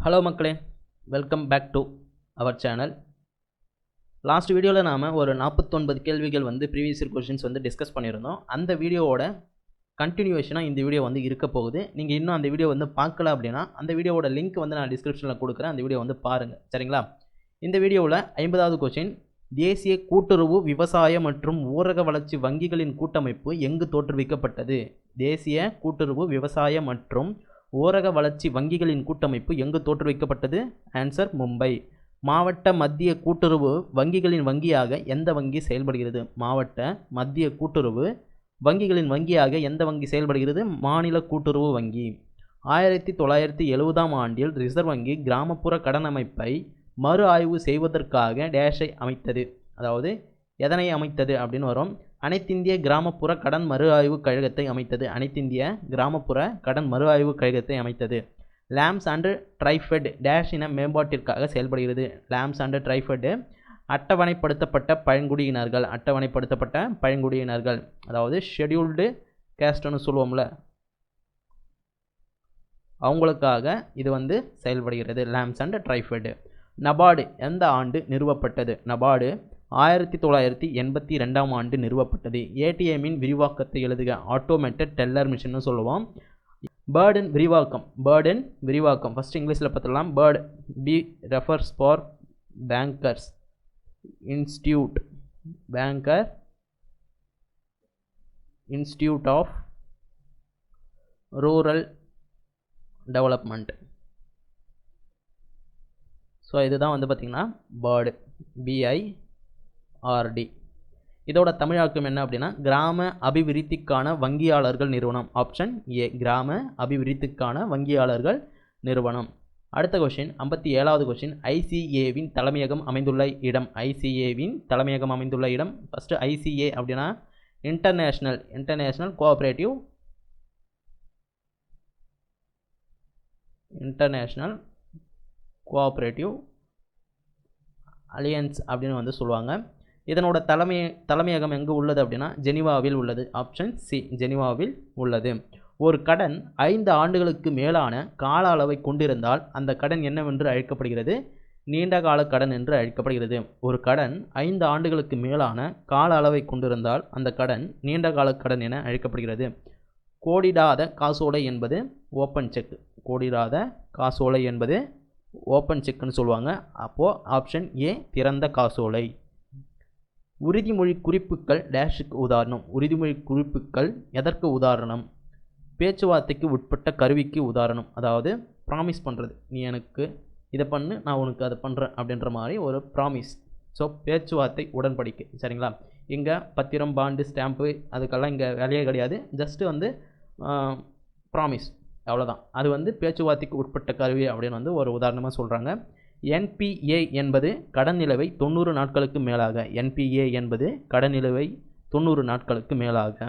Hello மக்களே, welcome back to our channel. Last வீடியோவில் நாம் ஒரு 49 கேள்விகள் ப்ரீவியஸ் இயர் கொஷின்ஸ் டிஸ்கஸ் பண்ணியிருந்தோம். அந்த வீடியோவோட கண்டினியூவேஷனாக இந்த வீடியோ இருக்க போகுது. நீங்கள் இன்னும் அந்த வீடியோ பார்க்கல அப்படின்னா அந்த வீடியோவோட லிங்க் நான் டிஸ்கிரிப்ஷனில் கொடுக்குறேன். அந்த வீடியோ பாருங்கள், சரிங்களா? இந்த வீடியோவில் 50வது கொஷின், தேசிய கூட்டுறவு விவசாய மற்றும் ஊரக வளர்ச்சி வங்கிகளின் கூட்டமைப்பு எங்கு தோற்றுவிக்கப்பட்டது? தேசிய கூட்டுறவு விவசாய மற்றும் ஊரக வளர்ச்சி வங்கிகளின் கூட்டமைப்பு எங்கு தோற்றுவிக்கப்பட்டது? ஆன்சர் மும்பை. மாவட்ட மத்திய கூட்டுறவு வங்கிகளின் வங்கியாக எந்த வங்கி செயல்படுகிறது? மாவட்ட மத்திய கூட்டுறவு வங்கிகளின் வங்கியாக எந்த வங்கி செயல்படுகிறது? மாநில கூட்டுறவு வங்கி. 1970ஆம் ஆண்டில் ரிசர்வ் வங்கி கிராமப்புற கடன் அமைப்பை மறு ஆய்வு செய்வதற்காக டேஷை அமைத்தது. அதாவது எதனை அமைத்தது அப்படின்னு வரும். அனைத்திந்திய கிராமப்புற கடன் மறு ஆய்வு கழகத்தை அமைத்தது. அனைத்திந்திய கிராமப்புற கடன் மறு ஆய்வு கழகத்தை அமைத்தது. லேம்ஸ் அண்ட் ட்ரைஃபெட் டேஷ் இன மேம்பாட்டிற்காக செயல்படுகிறது. லேம்ஸ் அண்ட் ட்ரைஃபெட் அட்டவணைப்படுத்தப்பட்ட பழங்குடியினர்கள். அட்டவணைப்படுத்தப்பட்ட பழங்குடியினர்கள், அதாவது ஷெட்யூல்டு கேஸ்ட்னு சொல்லுவோம்ல, அவங்களுக்காக இது செயல்படுகிறது. Lames and TRIFED. நபார்டு எந்த ஆண்டு நிறுவப்பட்டது? நபார்டு 1982ஆம் ஆண்டு நிறுவப்பட்டது. ஏடிஎம்மின் விரிவாக்கத்தை எழுதுக. ஆட்டோமேட்டட் டெல்லர் மிஷின்னு சொல்லுவோம். பேர்டன் விரிவாக்கம். பேர்டன் விரிவாக்கம் ஃபர்ஸ்ட் இங்கிலீஷில் பார்த்துடலாம். BIRD B refers for bankers institute. Banker institute of rural development. So இதுதான் பார்த்திங்கன்னா பேர்டு, BIRD. இதோட தமிழாக்கம் என்ன அப்படின்னா கிராம அபிவிருத்திக்கான வங்கியாளர்கள் நிறுவனம். ஆப்ஷன் ஏ, கிராம அபிவிருத்திக்கான வங்கியாளர்கள் நிறுவனம். அடுத்த கொஷின், 57வது கொஷின், ICAவின் தலைமையகம் அமைந்துள்ள இடம். ICAவின் தலைமையகம் அமைந்துள்ள இடம். ஃபஸ்ட்டு ICA அப்படின்னா இன்டர்நேஷ்னல் கோஆப்ரேட்டிவ் அலியன்ஸ் அப்படின்னு சொல்லுவாங்க. இதனோட தலைமையகம் எங்கே உள்ளது அப்படின்னா ஜெனீவாவில் உள்ளது. ஆப்ஷன் சி, ஜெனீவாவில் உள்ளது. ஒரு கடன் 5 ஆண்டுகளுக்கு மேலான கால அளவை கொண்டிருந்தால் அந்த கடன் என்னவென்று அழைக்கப்படுகிறது? நீண்டகால கடன் என்று அழைக்கப்படுகிறது. ஒரு கடன் 5 ஆண்டுகளுக்கு மேலான கால அளவை கொண்டிருந்தால் அந்த கடன் நீண்டகால கடன் என அழைக்கப்படுகிறது. கோடிடாத காசோலை என்பது ஓப்பன் செக். கோடிடாத காசோலை என்பது ஓப்பன் செக்னு சொல்லுவாங்க. அப்போது ஆப்ஷன் ஏ, திறந்த காசோலை. உறுதிமொழி குறிப்புகள் டேஷுக்கு உதாரணம். உறுதிமொழி குறிப்புகள் எதற்கு உதாரணம்? பேச்சுவார்த்தைக்கு உட்பட்ட கருவிக்கு உதாரணம். அதாவது ப்ராமிஸ் பண்ணுறது, நீ எனக்கு இதை பண்ணு, நான் உனக்கு அதை பண்ணுறேன் அப்படின்ற மாதிரி ஒரு ப்ராமிஸ். ஸோ பேச்சுவார்த்தை, உடன்படிக்கை, சரிங்களா? இங்கே பத்திரம், பாண்டு, ஸ்டாம்ப்பு அதுக்கெல்லாம் இங்கே வேலையே கிடையாது. ஜஸ்ட்டு ப்ராமிஸ், அவ்வளோதான். அது பேச்சுவார்த்தைக்கு உட்பட்ட கருவி அப்படின்னு ஒரு உதாரணமாக சொல்கிறாங்க. NPA என்பது கடன் நிலுவை 90 நாட்களுக்கு மேலாக. NPA என்பது கடன் நிலுவை 90 நாட்களுக்கு மேலாக.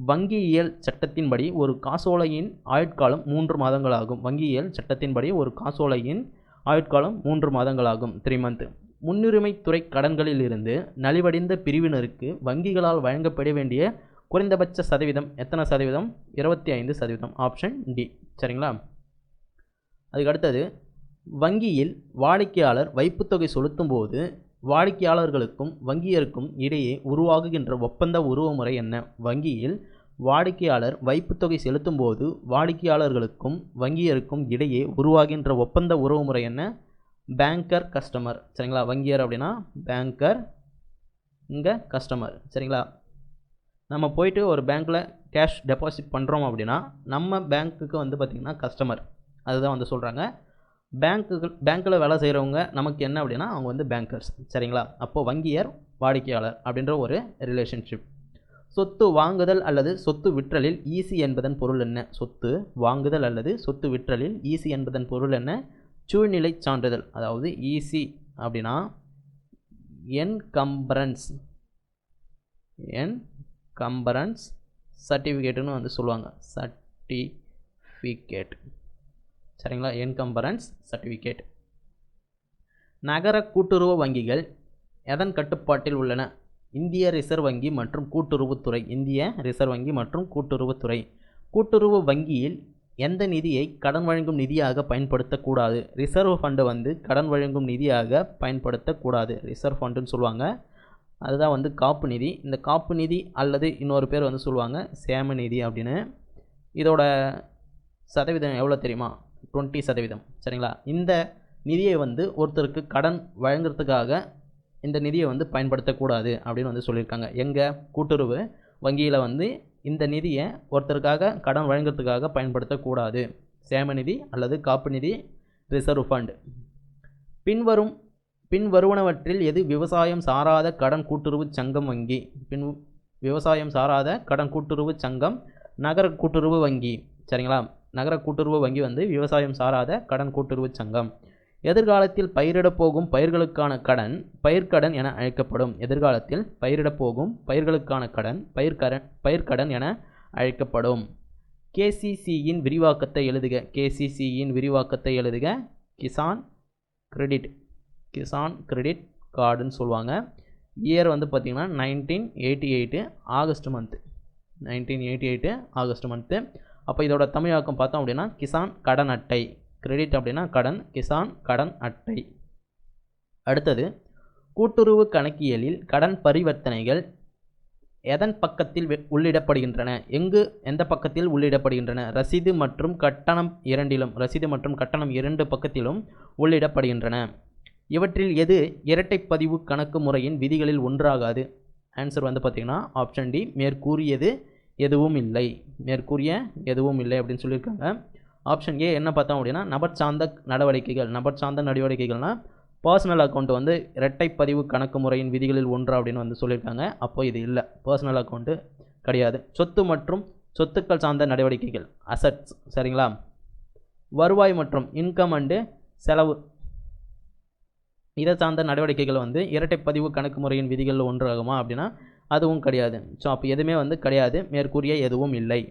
வங்கியியல் சட்டத்தின்படி ஒரு காசோலையின் ஆயுட்காலம் 3 மாதங்களாகும். வங்கியியல் சட்டத்தின்படி ஒரு காசோலையின் ஆயுட்காலம் 3 மாதங்களாகும், 3 months. முன்னுரிமைத்துறை கடன்களில் இருந்து நலிவடைந்த பிரிவினருக்கு வங்கிகளால் வழங்கப்பட வேண்டிய குறைந்தபட்ச சதவீதம் எத்தனை சதவீதம்? 25%. ஆப்ஷன் டி, சரிங்களா? அதுக்கு அடுத்தது, வங்கியில் வாடிக்கையாளர் வைப்புத்தொகை செலுத்தும் போது வாடிக்கையாளர்களுக்கும் வங்கியருக்கும் இடையே உருவாகுகின்ற ஒப்பந்த உறவுமுறை என்ன? வங்கியில் வாடிக்கையாளர் வைப்புத்தொகை செலுத்தும் போது வாடிக்கையாளர்களுக்கும் வங்கியருக்கும் இடையே உருவாகின்ற ஒப்பந்த உறவுமுறை என்ன? பேங்கர் கஸ்டமர், சரிங்களா? வங்கியர் அப்படின்னா பேங்கர், இங்கே கஸ்டமர், சரிங்களா? நம்ம போயிட்டு ஒரு பேங்க்கில் கேஷ் டெபாசிட் பண்ணுறோம் அப்படின்னா நம்ம பேங்க்குக்கு பார்த்திங்கன்னா கஸ்டமர், அதுதான் சொல்கிறாங்க. பேங்க்கில் வேலை செய்கிறவங்க நமக்கு என்ன அப்படின்னா அவங்க பேங்கர்ஸ், சரிங்களா? அப்போது வங்கியர் வாடிக்கையாளர் அப்படின்ற ஒரு ரிலேஷன்ஷிப். சொத்து வாங்குதல் அல்லது சொத்து விற்றலில் ஈசி என்பதன் பொருள் என்ன? சொத்து வாங்குதல் அல்லது சொத்து விற்றலில் ஈசி என்பதன் பொருள் என்ன? சூழ்நிலை சான்றிதழ். அதாவது ஈசி அப்படின்னா என்கம்பரன்ஸ் சர்டிஃபிகேட்டுன்னு சொல்லுவாங்க. சர்டிஃபிகேட், சரிங்களா? Encumbrance certificate. நகர கூட்டுறவு வங்கிகள் எதன் கட்டுப்பாட்டில் உள்ளன? இந்திய ரிசர்வ் வங்கி மற்றும் கூட்டுறவுத்துறை. இந்திய ரிசர்வ் வங்கி மற்றும் கூட்டுறவுத்துறை. கூட்டுறவு வங்கியில் எந்த நிதியை கடன் வழங்கும் நிதியாக பயன்படுத்தக்கூடாது? ரிசர்வ் ஃபண்டை வந்து கடன் வழங்கும் நிதியாக பயன்படுத்தக்கூடாது. ரிசர்வ் ஃபண்டுன்னு சொல்லுவாங்க. அதுதான் வந்து காப்பு நிதி. இந்த காப்பு நிதி அல்லது இன்னொரு பேர் வந்து சொல்லுவாங்க சேம நிதி அப்படின்னு. இதோட சதவீதம் எவ்வளோ தெரியுமா? 20%. சரிங்களா? இந்த நிதியை வந்து ஒருத்தருக்கு கடன் வழங்குறதுக்காக இந்த நிதியை வந்து பயன்படுத்தக்கூடாது அப்படின்னு வந்து சொல்லியிருக்காங்க. எங்கள் கூட்டுறவு வங்கியில் வந்து இந்த நிதியை ஒருத்தருக்காக கடன் வழங்குறதுக்காக பயன்படுத்தக்கூடாது. சேம நிதி அல்லது காப்பு நிதி, ரிசர்வ் ஃபண்ட். பின்வருவனவற்றில் எது விவசாயம் சாராத கடன் கூட்டுறவு சங்கம் வங்கி? விவசாயம் சாராத கடன் கூட்டுறவு சங்கம் நகர கூட்டுறவு வங்கி. சரிங்களா? நகர கூட்டுறவு வங்கி வந்து விவசாயம் சாராத கடன் கூட்டுறவு சங்கம். எதிர்காலத்தில் பயிரிடப் போகும் பயிர்களுக்கான கடன் பயிர்க்கடன் என அழைக்கப்படும். எதிர்காலத்தில் பயிரிடப் போகும் பயிர்களுக்கான கடன் பயிர்க்கடன் என அழைக்கப்படும். கேசிசியின் விரிவாக்கத்தை எழுதுக. கேசிசியின் விரிவாக்கத்தை எழுதுக. கிசான் கிரெடிட் கார்டுன்னு சொல்லுவாங்க. இயர் வந்து பார்த்திங்கன்னா 1988 ஆகஸ்ட் மந்த்து. 1988 August month. அப்போ இதோட தமிழாக்கம் பார்த்தோம் அப்படின்னா கிசான் கடன் அட்டை. கிரெடிட் அப்படின்னா கடன், கிசான் கடன் அட்டை. அடுத்தது, கூட்டுறவு கணக்கியலில் கடன் பரிவர்த்தனைகள் எதன் பக்கத்தில் உள்ளிடப்படுகின்றன? எந்த பக்கத்தில் உள்ளிடப்படுகின்றன? ரசீது மற்றும் கட்டணம் இரண்டிலும். ரசீது மற்றும் கட்டணம் இரண்டு பக்கத்திலும் உள்ளிடப்படுகின்றன. இவற்றில் எது இரட்டைப்பதிவு கணக்கு முறையின் விதிகளில் ஒன்றாகாது? ஆன்சர் வந்து பார்த்திங்கன்னா ஆப்ஷன் டி, மேற்கூறியது எதுவும் இல்லை. மேற்கூறிய எதுவும் இல்லை அப்படின்னு சொல்லியிருக்காங்க. ஆப்ஷன் ஏ என்ன பார்த்தோம் அப்படின்னா நபர் சார்ந்த நடவடிக்கைகள். நபர் சார்ந்த நடவடிக்கைகள்னால் பர்சனல் அக்கௌண்ட் வந்து இரட்டைப்பதிவு கணக்கு முறையின் விதிகளில் ஒன்று அப்படின்னு வந்து சொல்லியிருக்காங்க. அப்போ இது இல்லை, பர்சனல் அக்கௌண்ட்டு கிடையாது. சொத்து மற்றும் சொத்துக்கள் சார்ந்த நடவடிக்கைகள், அசட்ஸ். சரிங்களா? வருவாய் மற்றும் இன்கம் அண்டு செலவு, இதை சார்ந்த நடவடிக்கைகள் வந்து இரட்டைப்பதிவு கணக்கு முறையின் விதிகளில் ஒன்று ஆகுமா அப்படின்னா அதுவும் கிடையாது. ஸோ அப்போ எதுவுமே வந்து கிடையாது, மேற்கூறிய எதுவும் இல்லை.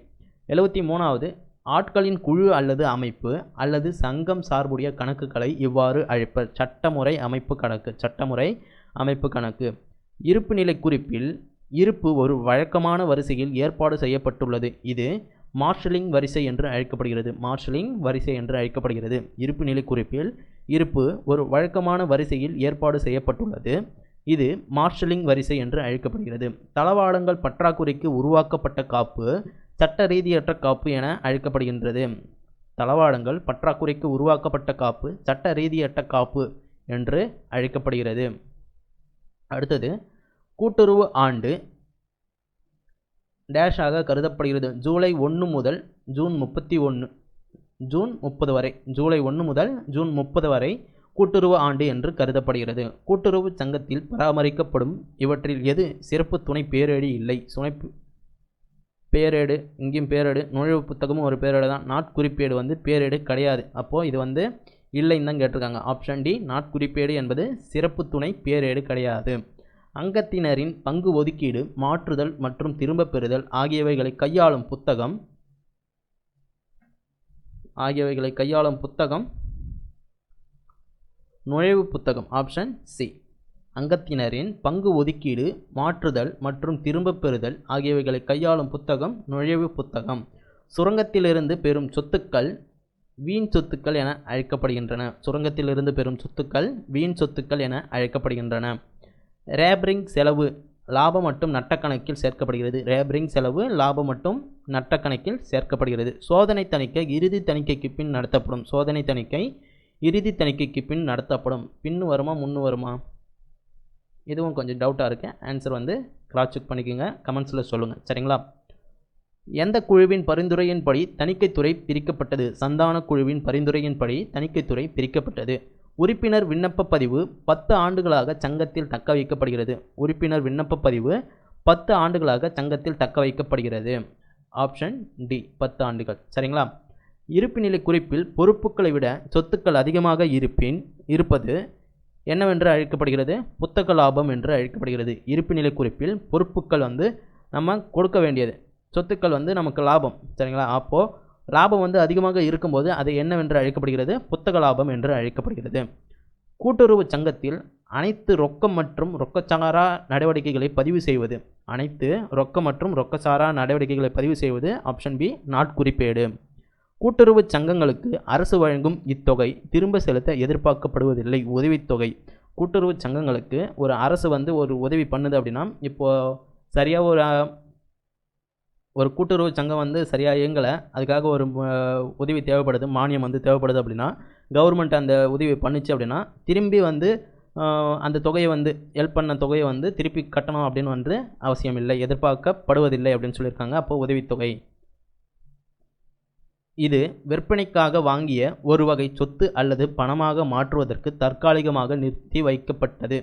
73வது, ஆட்களின் குழு அல்லது அமைப்பு அல்லது சங்கம் சார்புடைய கணக்குகளை இவ்வாறு அழைப்பர். சட்டமுறை அமைப்பு கணக்கு. சட்டமுறை அமைப்பு கணக்கு. இருப்பு நிலை குறிப்பில் இருப்பு ஒரு வழக்கமான வரிசையில் ஏற்பாடு செய்யப்பட்டுள்ளது. இது மார்ஷலிங் வரிசை என்று அழைக்கப்படுகிறது. மார்ஷலிங் வரிசை என்று அழைக்கப்படுகிறது. இருப்பு நிலை குறிப்பில் இருப்பு ஒரு வழக்கமான வரிசையில் ஏற்பாடு செய்யப்பட்டுள்ளது. இது மார்ஷலிங் வரிசை என்று அழைக்கப்படுகிறது. தளவாடங்கள் பற்றாக்குறைக்கு உருவாக்கப்பட்ட காப்பு சட்ட ரீதியற்ற காப்பு என அழைக்கப்படுகின்றது. தளவாடங்கள் பற்றாக்குறைக்கு உருவாக்கப்பட்ட காப்பு சட்ட ரீதியற்ற காப்பு என்று அழைக்கப்படுகிறது. அடுத்தது, கூட்டுறவு ஆண்டு டேஷாக கருதப்படுகிறது. ஜூலை 1 முதல் ஜூன் 30 வரை. ஜூலை 1 முதல் ஜூன் 30 வரை கூட்டுறவு ஆண்டு என்று கருதப்படுகிறது. கூட்டுறவு சங்கத்தில் பராமரிக்கப்படும் இவற்றில் எது சிறப்பு துணை பேரேடு இல்லை? பேரேடு, இங்கேயும் பேரேடு, நுழைவு புத்தகமும் ஒரு பேரேடு தான். நாட்குறிப்பேடு வந்து பேரேடு கிடையாது. அப்போது இது வந்து இல்லைன்னு தான் கேட்டிருக்காங்க. ஆப்ஷன் டி, நாட்குறிப்பேடு என்பது சிறப்பு துணை பேரேடு கிடையாது. அங்கத்தினரின் பங்கு ஒதுக்கீடு, மாற்றுதல் மற்றும் திரும்ப பெறுதல் ஆகியவைகளை கையாளும் புத்தகம் நுழைவு புத்தகம். Option C. அங்கத்தினரின் பங்கு ஒதுக்கீடு, மாற்றுதல் மற்றும் திரும்ப பெறுதல் ஆகியவைகளை கையாளும் புத்தகம் நுழைவு புத்தகம். சுரங்கத்திலிருந்து பெறும் சொத்துக்கள் வீண் சொத்துக்கள் என அழைக்கப்படுகின்றன. சுரங்கத்திலிருந்து பெறும் சொத்துக்கள் வீண் சொத்துக்கள் என அழைக்கப்படுகின்றன. ரேபரிங் செலவு லாபம் மற்றும் நட்டக்கணக்கில் சேர்க்கப்படுகிறது. ரேபரிங் செலவு லாபம் மற்றும் நட்டக்கணக்கில் சேர்க்கப்படுகிறது. சோதனை தணிக்கை இறுதி தணிக்கைக்கு பின் நடத்தப்படும். சோதனை தணிக்கை இறுதி தணிக்கைக்கு பின் நடத்தப்படும். பின்னு வருமா முன்னு வருமா? இதுவும் கொஞ்சம் டவுட்டாக இருக்குது. ஆன்சர் வந்து கிராஸ் செக் பண்ணிக்கோங்க, கமெண்ட்ஸில் சொல்லுங்கள். சரிங்களா? எந்த குழுவின் பரிந்துரையின்படி தணிக்கைத்துறை பிரிக்கப்பட்டது? சந்தான குழுவின் பரிந்துரையின்படி தணிக்கைத்துறை பிரிக்கப்பட்டது. உறுப்பினர் விண்ணப்ப பதிவு 10 ஆண்டுகளாக சங்கத்தில் தக்க வைக்கப்படுகிறது. உறுப்பினர் விண்ணப்ப பதிவு 10 ஆண்டுகளாக சங்கத்தில் தக்க வைக்கப்படுகிறது. ஆப்ஷன் டி, 10 ஆண்டுகள். சரிங்களா? இருப்புநிலை குறிப்பில் பொறுப்புகளை விட சொத்துக்கள் அதிகமாக இருப்பது என்னவென்று அழைக்கப்படுகிறது? புத்தக லாபம் என்று அழைக்கப்படுகிறது. இருப்புநிலை குறிப்பில் பொறுப்புகள் வந்து நம்ம கொடுக்க வேண்டியது, சொத்துக்கள் வந்து நமக்கு லாபம். சரிங்களா? அப்போது லாபம் வந்து அதிகமாக இருக்கும்போது அது என்னவென்று அழைக்கப்படுகிறது? புத்தக லாபம் என்று அழைக்கப்படுகிறது. கூட்டுறவு சங்கத்தில் அனைத்து ரொக்கம் மற்றும் ரொக்கச்சாரா நடவடிக்கைகளை பதிவு செய்வது. அனைத்து ரொக்கம் மற்றும் ரொக்கச்சாரா நடவடிக்கைகளை பதிவு செய்வது. ஆப்ஷன் பி, நாட்குறிப்பேடு. கூட்டுறவு சங்கங்களுக்கு அரசு வழங்கும் இத்தொகை திரும்ப செலுத்த எதிர்பார்க்கப்படுவதில்லை. உதவித்தொகை கூட்டுறவு சங்கங்களுக்கு ஒரு அரசு வந்து ஒரு உதவி பண்ணுது அப்படின்னா, இப்போது சரியாக ஒரு கூட்டுறவு சங்கம் வந்து சரியாக இயங்கலை, அதுக்காக ஒரு உதவி தேவைப்படுது, மானியம் வந்து தேவைப்படுது அப்படின்னா, கவர்மெண்ட் அந்த உதவி பண்ணிச்சு அப்படின்னா திரும்பி வந்து அந்த தொகையை வந்து ஹெல்ப் பண்ண தொகையை வந்து திருப்பி கட்டணும் அப்படின்னு வந்து அவசியம் இல்லை, எதிர்பார்க்கப்படுவதில்லை அப்படின்னு சொல்லியிருக்காங்க. அப்போது உதவித்தொகை இது விற்பனைக்காக வாங்கிய ஒரு வகை சொத்து அல்லது பணமாக மாற்றுவதற்கு தற்காலிகமாக நிறுத்தி வைக்கப்பட்டது.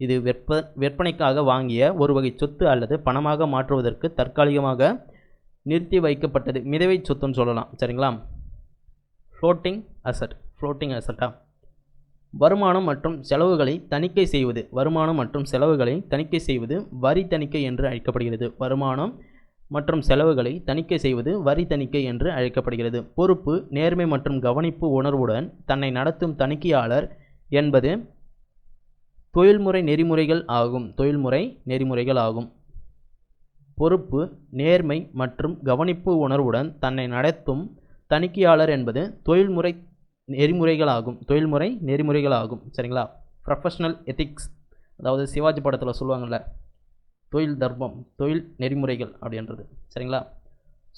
இது விற்பனைக்காக வாங்கிய ஒரு வகை சொத்து அல்லது பணமாக மாற்றுவதற்கு தற்காலிகமாக நிறுத்தி வைக்கப்பட்டது. மிதவை சொத்துன்னு சொல்லலாம். சரிங்களா? ஃப்ளோட்டிங் அசட்டா. வருமானம் மற்றும் செலவுகளை தணிக்கை செய்வது. வருமானம் மற்றும் செலவுகளை தணிக்கை செய்வது வரி தணிக்கை என்று அழைக்கப்படுகிறது. வருமானம் மற்றும் செலவுகளை தணிக்கை செய்வது வரி தணிக்கை என்று அழைக்கப்படுகிறது. பொறுப்பு, நேர்மை மற்றும் கவனிப்பு உணர்வுடன் தன்னை நடத்தும் தணிக்கையாளர் என்பது தொழில்முறை நெறிமுறைகள் ஆகும். பொறுப்பு, நேர்மை மற்றும் கவனிப்பு உணர்வுடன் தன்னை நடத்தும் தணிக்கையாளர் என்பது தொழில்முறை நெறிமுறைகள் ஆகும். சரிங்களா? ப்ரொஃபஷனல் எத்திக்ஸ், அதாவது சிவாஜி படத்தில் சொல்லுவாங்கள்ல, தொழில் தர்மம், தொழில் நெறிமுறைகள் அப்படின்றது. சரிங்களா?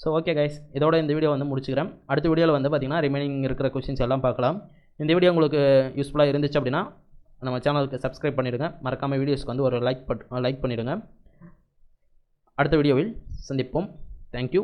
ஸோ ஓகே கைஸ், இதோட இந்த வீடியோ வந்து முடிச்சுக்கிறேன். அடுத்த வீடியோவில் வந்து பார்த்திங்கன்னா ரிமைனிங் இருக்கிற கொஸ்டின்ஸ் எல்லாம் பார்க்கலாம். இந்த வீடியோ உங்களுக்கு யூஸ்ஃபுல்லாக இருந்துச்சு அப்படின்னா நம்ம சேனலுக்கு சப்ஸ்கிரைப் பண்ணிவிடுங்க. மறக்காமல் வீடியோஸ்க்கு வந்து ஒரு லைக் பண்ணிவிடுங்க. அடுத்த வீடியோவில் சந்திப்போம். தேங்க்யூ.